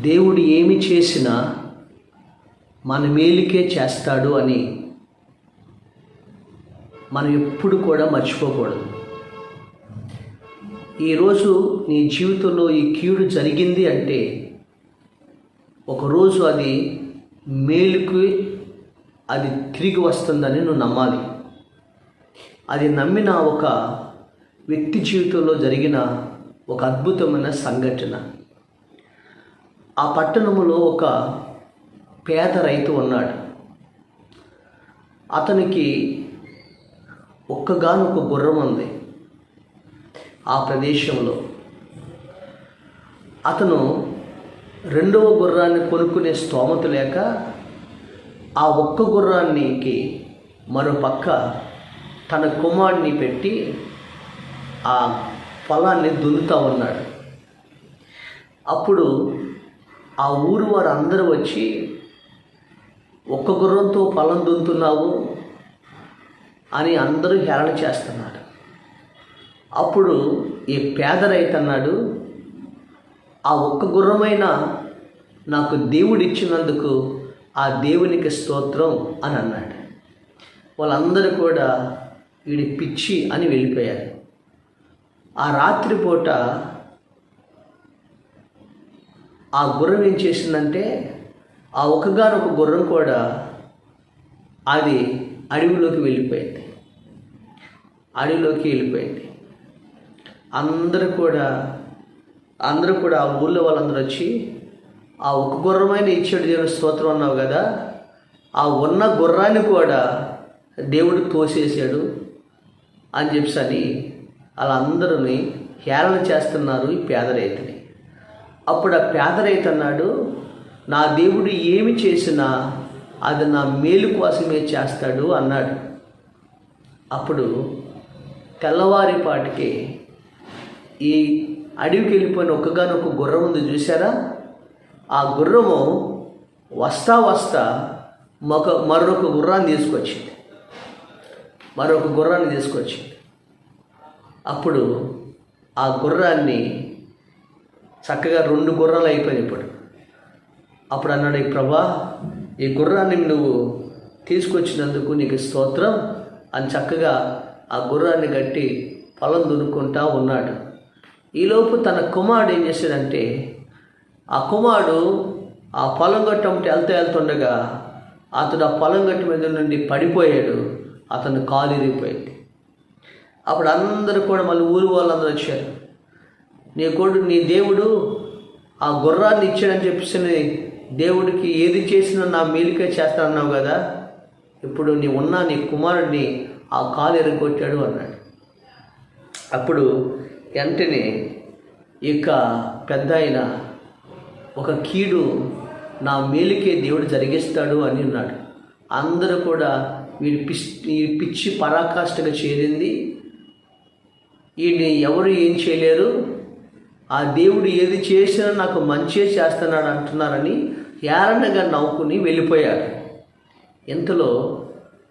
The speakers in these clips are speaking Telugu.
దేవుడు ఏమి చేసినా మన మేలుకే చేస్తాడు అని మనం ఎప్పుడు కూడా మర్చిపోకూడదు. ఈరోజు నీ జీవితంలో ఈ కీడు జరిగింది అంటే ఒకరోజు అది మేలుకి అది తిరిగి వస్తుందని నువ్వు నమ్మాలి. అది నమ్మిన ఒక వ్యక్తి జీవితంలో జరిగిన ఒక అద్భుతమైన సంఘటన. ఆ పట్టణంలో ఒక పేద రైతు ఉన్నాడు. అతనికి ఒక్కగానొక గుర్రం ఉంది. ఆ ప్రదేశంలో అతను రెండవ గుర్రాన్ని కొనుక్కునే స్తోమత లేక ఆ ఒక్క గుర్రానికి మరో పక్క తన కుమారుడిని పెట్టి ఆ పొలాన్ని దున్నుతూ ఉన్నాడు. అప్పుడు ఆ ఊరు వారు అందరూ వచ్చి, ఒక్క గుర్రంతో పొలం దున్నుతున్నావు అని అందరూ హేళన చేస్తున్నారు. అప్పుడు ఈ పేద రైతు అన్నాడు, ఆ ఒక్క గుర్రమైన నాకు దేవుడు ఇచ్చినందుకు ఆ దేవునికి స్తోత్రం అని అన్నాడు. వాళ్ళందరూ కూడా వీడి పిచ్చి అని వెళ్ళిపోయారు. ఆ రాత్రిపూట ఆ గుర్రం ఏం చేసిందంటే, ఆ ఒక్కగానొక గుర్రం కూడా అది అడవిలోకి వెళ్ళిపోయింది. అందరూ కూడా ఆ ఊళ్ళో వాళ్ళందరూ వచ్చి, ఆ ఒక్క గుర్రమైన ఇచ్చాడు దేవుని స్తోత్రం అన్నావు కదా, ఆ ఉన్న గుర్రాన్ని కూడా దేవుడు తోసేసాడు అని చెప్పి వాళ్ళందరినీ హేళన చేస్తున్నారు ఈ పేద రైతుని. అప్పుడు ఆ పేద రైతు అన్నాడు, నా దేవుడు ఏమి చేసినా అది నా మేలు కోసమే చేస్తాడు అన్నాడు. అప్పుడు తెల్లవారిపాటికి ఈ అడవికి వెళ్ళిపోయిన ఒక్కగానొక గుర్రం ఉంది చూసారా, ఆ గుర్రము వస్తా మరొక గుర్రాన్ని తీసుకొచ్చింది. అప్పుడు ఆ గుర్రాన్ని చక్కగా 2 గుర్రాలు అయిపోయినాయి. అప్పుడు అన్నాడు, ప్రభా, ఈ గుర్రాన్ని నువ్వు తీసుకొచ్చినందుకు నీకు స్తోత్రం అని చక్కగా ఆ గుర్రాన్ని కట్టి పొలం దున్నుకుంటా ఉన్నాడు. ఈలోపు తన కుమారుడు ఏం చేశాడంటే, ఆ కుమారుడు ఆ పొలం గట్టు వెళ్తుండగా అతడు ఆ పొలం గట్టు మీద నుండి పడిపోయాడు. అతను కాలు ఇరిగిపోయింది. అప్పుడు అందరూ కూడా మళ్ళీ ఊరు వాళ్ళందరూ వచ్చారు. నీ దేవుడు ఆ గుర్రాన్ని ఇచ్చాడని చెప్పేసి దేవుడికి ఏది చేసినా నా మేలుకే చేస్తానన్నావు కదా, ఇప్పుడు నీ కుమారుడిని ఆ కాలు ఎరగొట్టాడు అన్నాడు. అప్పుడు వెంటనే ఇక పెద్ద ఆయన ఒక కీడు నా మేలుకే దేవుడు జరిగిస్తాడు అని అన్నాడు. అందరూ కూడా ఈ పిచ్చి పరాకాష్ఠగా చేరింది, వీడిని ఎవరు ఏం చేయలేరు, ఆ దేవుడు ఏది చేసినా నాకు మంచే చేస్తున్నాడు అంటున్నారని ఏరణగా నవ్వుకుని వెళ్ళిపోయారు. ఇంతలో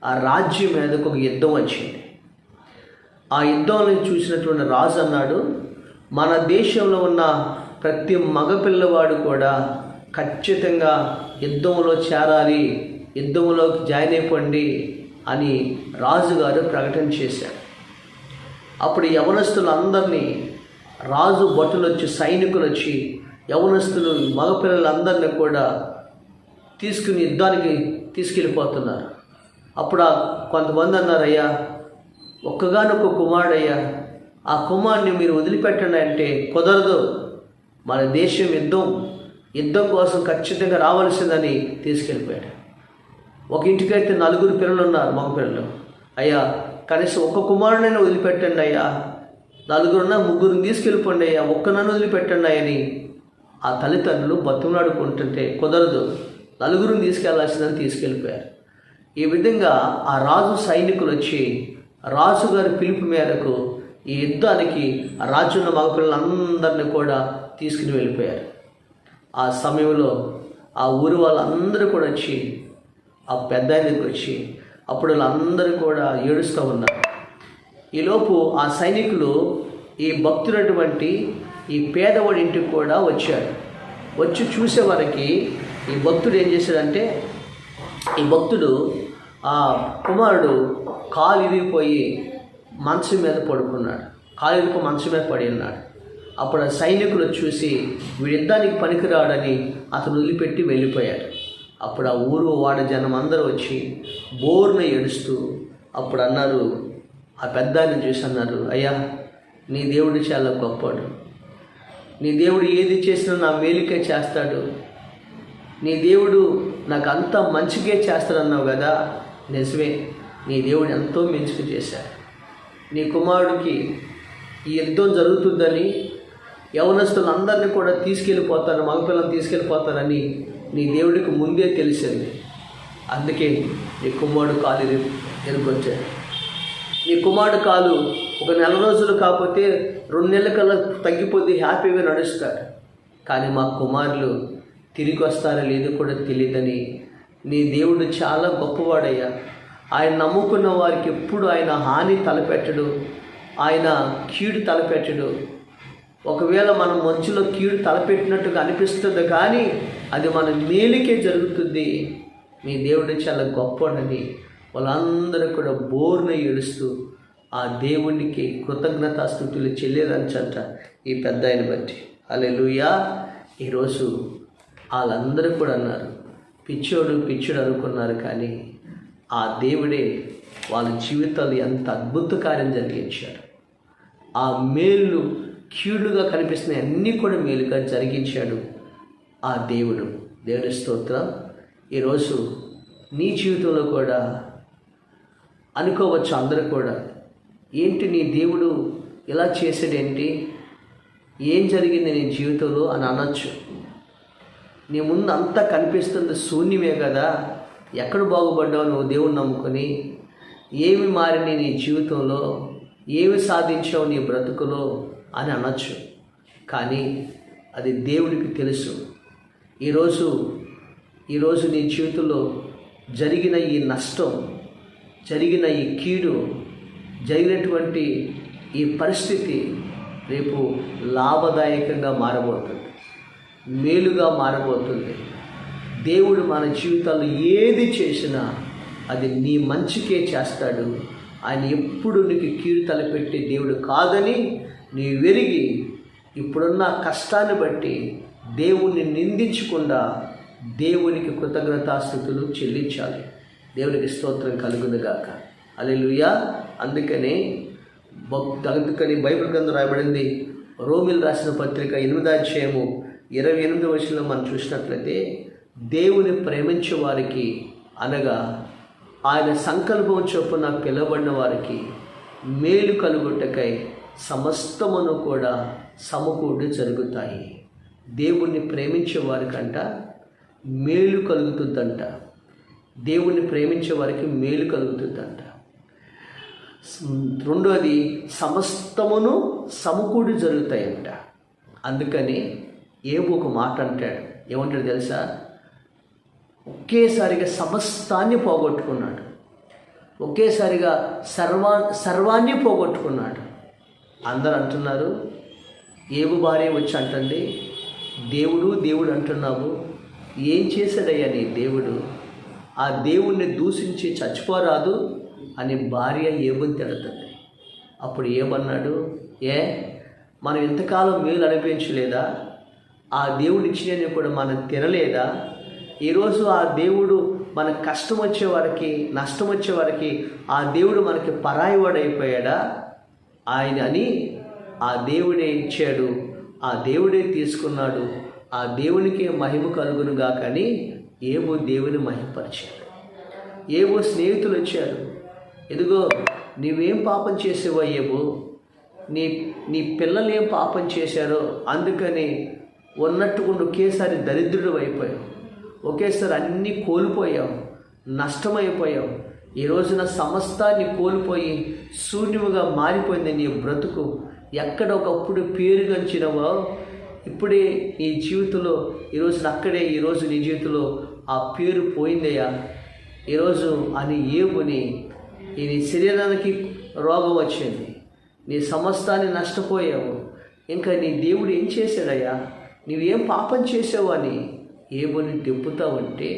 ఆ రాజ్యం మీదకు ఒక యుద్ధం వచ్చింది. ఆ యుద్ధంలో చూసినటువంటి రాజు అన్నాడు, మన దేశంలో ఉన్న ప్రతి మగపిల్లవాడు కూడా ఖచ్చితంగా యుద్ధంలో చేరాలి, యుద్ధంలోకి జాయిన్ అయిపోండి అని రాజుగారు ప్రకటన చేశారు. అప్పుడు యవనస్తులందరినీ రాజు భటులు వచ్చి, సైనికులు వచ్చి యవనస్తులు మగపిల్లలందరినీ కూడా తీసుకుని యుద్ధానికి తీసుకెళ్ళిపోతున్నారు. అప్పుడు కొంతమంది అన్నారు, అయ్యా, ఒక్కగానొక్క కుమారుడయ్యా, ఆ కుమారుని మీరు వదిలిపెట్టండి అంటే కుదరదు, మన దేశం యుద్ధం కోసం ఖచ్చితంగా రావాల్సిందని తీసుకెళ్ళిపోయాడు. ఒక ఇంటికైతే 4 పిల్లలు ఉన్నారు, మగ పిల్లలు. అయ్యా, కనీసం ఒక్క కుమారుడైనా వదిలిపెట్టండి అయ్యా, 4 3 తీసుకెళ్ళిపోండి అయ్యా, ఒక్కనన్ను వదిలిపెట్టండి అని ఆ తల్లిదండ్రులు బతుకులాడుకుంటుంటే కుదరదు, 4 తీసుకెళ్లాల్సిందని తీసుకెళ్ళిపోయారు. ఈ విధంగా ఆ రాజు సైనికులు వచ్చి రాజుగారి పిలుపు మేరకు ఈ యుద్ధానికి ఆ రాజున్న మగపిల్లలందరినీ కూడా తీసుకుని వెళ్ళిపోయారు. ఆ సమయంలో ఆ ఊరి వాళ్ళందరూ కూడా వచ్చి ఆ పెద్ద దగ్గరికి వచ్చి అప్పుడు వాళ్ళందరూ కూడా ఏడుస్తూ ఉన్నారు. ఈలోపు ఆ సైనికులు ఈ భక్తులటువంటి ఈ పేదవాడి ఇంటికి కూడా వచ్చారు. వచ్చి చూసేవారికి ఈ భక్తుడు ఏం చేశాడంటే, ఈ భక్తుడు ఆ కుమారుడు కాలు ఇరిగిపోయి మంచం మీద పడుకున్నాడు. కాలు ఇరిగిపోయి మంచం మీద పడి ఉన్నాడు. అప్పుడు ఆ సైనికులు చూసి వీడు యుద్ధానికి పనికిరాడని అతను వదిలిపెట్టి వెళ్ళిపోయాడు. అప్పుడు ఆ ఊరు వాడ జనం అందరూ వచ్చి బోర్న ఏడుస్తూ అప్పుడు అన్నారు, ఆ పెద్దాన్ని చూసి అన్నారు, అయ్యా నీ దేవుడు చాలా గొప్పవాడు, నీ దేవుడు ఏది చేసినా నా మేలుకే చేస్తాడు, నీ దేవుడు నాకు అంతా మంచిగా చేస్తాడన్నావు కదా, నిజమే, నీ దేవుడు ఎంతో మంచిగా చేశాడు. నీ కుమారుడికి ఈ యుద్ధం జరుగుతుందని యవనస్తులందరినీ కూడా తీసుకెళ్ళిపోతారు, మగపిల్లలను తీసుకెళ్ళిపోతారని నీ దేవుడికి ముందే తెలిసింది. అందుకే నీ కుమారుడు కాలు ఎరుకొచ్చాడు. నీ కుమారుడు కాలు ఒక నెల రోజులు కాకపోతే 2 నెలల కల్లా తగ్గిపోతే హ్యాపీగా నడుస్తాడు. కానీ మా కుమారులు తిరిగి వస్తారో లేదో కూడా తెలియదని నీ దేవుడు చాలా గొప్పవాడయ్యా. ఆయన నమ్ముకున్న వారికి ఎప్పుడు ఆయన హాని తలపెట్టడు, ఆయన కీడు తలపెట్టడు. ఒకవేళ మనం మంచులో కీడు తలపెట్టినట్టుగా అనిపిస్తుంది కానీ అది మన మేలుకే జరుగుతుంది. నీ దేవుడు చాలా గొప్పవాడని వాళ్ళందరూ కూడా బోర్న ఏడుస్తూ ఆ దేవునికి కృతజ్ఞతాస్తుతులు చెల్లేదంచంట ఈ పెద్ద ఆయన బట్టి. హల్లెలూయా. ఈరోజు వాళ్ళందరూ కూడా అన్నారు, పిచ్చోడు అనుకున్నారు, కానీ ఆ దేవుడే వాళ్ళ జీవితాలు ఎంత అద్భుత కార్యం జరిగించాడు. ఆ మేలు కీడుగా కనిపిస్తున్నాయి అన్నీ కూడా మేలుగా జరిగించాడు ఆ దేవుడు. దేవుని స్తోత్రం. ఈరోజు నీ జీవితంలో కూడా అనుకోవచ్చు అందరూ కూడా, ఏంటి నీ దేవుడు ఇలా చేసాడేంటి, ఏం జరిగింది నీ జీవితంలో అని అనొచ్చు. నీ ముందు అంతా కనిపిస్తుంది శూన్యమే కదా, ఎక్కడ బాగుపడ్డావు నువ్వు దేవుణ్ణి నమ్ముకొని, ఏమి మారింది నీ జీవితంలో, ఏమి సాధించావు నీ బ్రతుకులో అని అనొచ్చు. కానీ అది దేవుడికి తెలుసు. ఈరోజు నీ జీవితంలో జరిగిన ఈ నష్టం, జరిగిన ఈ కీడు, జరిగినటువంటి ఈ పరిస్థితి రేపు లాభదాయకంగా మారబోతుంది, మేలుగా మారబోతుంది. దేవుడు మన జీవితాల్లో ఏది చేసినా అది నీ మంచికే చేస్తాడు. ఆయన ఎప్పుడు నీకు కీడు తలపెట్టే దేవుడు కాదని నీ వెరిగి ఇప్పుడున్న కష్టాన్ని బట్టి దేవుణ్ణి నిందించకుండా దేవునికి కృతజ్ఞతాస్తుతులు చెల్లించాలి. దేవునికి స్తోత్రం కలుగునుగాక. హల్లెలూయా. అందుకని బైబిల్ గ్రంథం రాయబడింది, రోమీయులు రాసిన పత్రిక 8వ అధ్యాయము 28వ వచనంలో మనం చూసినట్లయితే, దేవుని ప్రేమించే వారికి అనగా ఆయన సంకల్పం చొప్పున పిలువబడిన వారికి మేలు కలుగుటకై సమస్తమును కూడా సమకూడి జరుగుతాయి. దేవుణ్ణి ప్రేమించే వారికంట మేలు కలుగుతుందంట. దేవుణ్ణి ప్రేమించే వారికి మేలు కలుగుతుందంట. రెండోది, సమస్తమును సమకూడి జరుగుతాయంట. అందుకని ఏవో ఒక మాట అంటాడు, ఏమంటాడు తెలుసా, ఒకేసారిగా సమస్తాన్ని పోగొట్టుకున్నాడు, ఒకేసారిగా సర్వాన్ని పోగొట్టుకున్నాడు. అందరు అంటున్నారు, ఏవు భార్య వచ్చి అంటుంది, దేవుడు అంటున్నావు, ఏం చేశాడయ్యా నీ దేవుడు, ఆ దేవుణ్ణి దూషించి చచ్చిపోరాదు అని భార్య ఏబుని తిడుతుంది. అప్పుడు ఏమన్నాడు, మనం ఇంతకాలం మేలు అనిపించలేదా, ఆ దేవుడు ఇచ్చినవి కూడా మనం తినలేదా, ఈరోజు ఆ దేవుడు మన కష్టం వచ్చేవారికి, నష్టం వచ్చేవారికి ఆ దేవుడు మనకి పరాయివాడు అయిపోయాడా ఆయన అని ఆ దేవుడే ఇచ్చాడు, ఆ దేవుడే తీసుకున్నాడు, ఆ దేవునికి మహిమ కలుగునుగా కానీ ఏవో దేవుని మహిమపరిచాడు. ఏవో స్నేహితులు వచ్చారు, ఎదుగో నీవేం పాపం చేసేవో, ఏవో నీ పిల్లలు ఏం పాపం చేశారో అందుకని ఉన్నట్టుకుండా ఒకేసారి దరిద్రుడు అయిపోయావు, ఒకేసారి అన్నీ కోల్పోయావు, నష్టమైపోయావు. ఈ రోజున సమస్తాన్ని కోల్పోయి శూన్యముగా మారిపోయింది నీ బ్రతుకు. ఎక్కడ ఒకప్పుడు పేరుగంచినవో ఇప్పుడే నీ జీవితంలో ఈరోజు నీ జీవితంలో ఆ పేరు పోయిందయ్యా. ఈరోజు అని ఏముని నీ శరీరానికి రోగం వచ్చింది, నీ సమస్తాన్ని నష్టపోయావు. ఇంకా నీ దేవుడు ఏం చేశాడయ్యా, నువ్వేం పాపం చేసావు అని ఏబుని దెప్పుతావంటే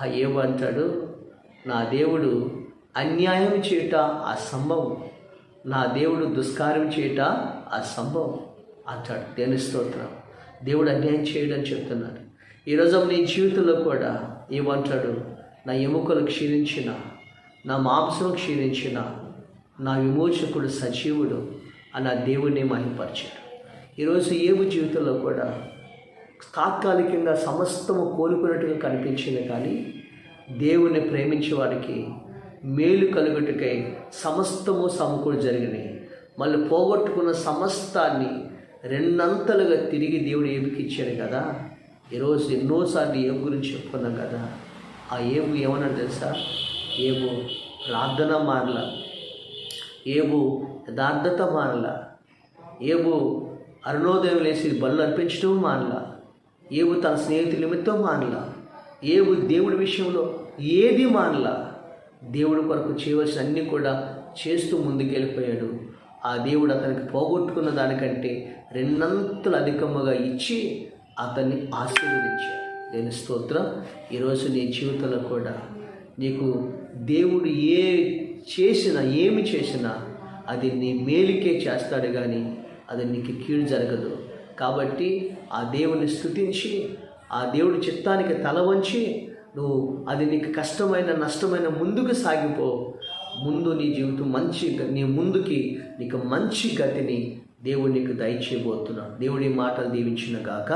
ఆ ఏబు అంటాడు, నా దేవుడు అన్యాయం చేయట అసంభవం, నా దేవుడు దుష్కార్యం చేయట అసంభవం అంటాడు. దేని స్తోత్రం. దేవుడు అన్యాయం చేయడని చెప్తున్నాడు. ఈరోజు నీ జీవితంలో కూడా ఏమంటాడు, నా ఎముకలు క్షీణించిన, నా మాంసం క్షీణించిన నా విమోచకుడు సజీవుడు అని ఆ దేవుడిని మహిమపరిచాడు. ఈరోజు ఏబు జీవితంలో కూడా తాత్కాలికంగా సమస్తము కోలుకున్నట్టుగా కనిపించింది, కానీ దేవుణ్ణి ప్రేమించే వాడికి మేలు కలుగుటకై సమస్తము సమకూడి జరిగినాయి. మళ్ళీ పోగొట్టుకున్న సమస్తాన్ని రెండంతలుగా తిరిగి దేవుడు ఏబుకి ఇచ్చాడు కదా. ఈరోజు ఎన్నోసార్లు ఏబు గురించి చెప్పుకున్నాం కదా. ఆ ఏబు ఏమన్నా తెలుసా? ఏబు ప్రార్థన మారల, ఏబు యథార్థత మారల, ఏబు అరుణోదయం లేచి బళ్ళు అర్పించడం మారల, ఏబు తన స్నేహితుల నిమిత్తం మారల, ఏబు దేవుడి విషయంలో ఏది మారల. దేవుడి కొరకు చేయవలసిన అన్నీ కూడా చేస్తూ ముందుకెళ్ళిపోయాడు. ఆ దేవుడు అతనికి పోగొట్టుకున్న దానికంటే రెండంతలు అధికముగా ఇచ్చి అతన్ని ఆశీర్వదించాడు. దేని స్తోత్రం. ఈరోజు నీ జీవితంలో కూడా నీకు దేవుడు ఏమి చేసినా అది నీ మేలుకే చేస్తాడు, కానీ అది నీకు కీడు జరగదు. కాబట్టి ఆ దేవుని స్తుతించి ఆ దేవుడి చిత్తానికి తల వంచి నువ్వు అది నీకు కష్టమైన నష్టమైన ముందుకు సాగిపో. ముందు నీ జీవితం నీ ముందుకి నీకు మంచి గతిని దేవుడు నీకు దయచేయబోతున్నాడు. దేవుడి మాటలు దీవించిన గాక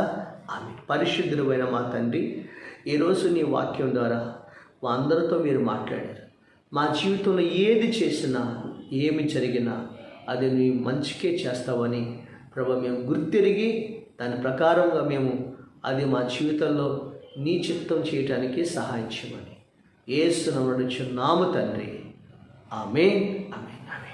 ఆమె. పరిశుద్ధుడైన మా తండ్రి, ఈరోజు నీ వాక్యం ద్వారా మా అందరితో మీరు మాట్లాడారు. మా జీవితంలో ఏది చేసినా ఏమి జరిగినా అది నీ మంచికే చేస్తావని ప్రభు మేము గుర్తిరిగి దాని ప్రకారంగా మేము అది మా జీవితంలో నీ చిత్తం చేయటానికి సహాయం చేయమని యేసు నామమున తండ్రి. ఆమేన్, ఆమేన్, ఆమేన్.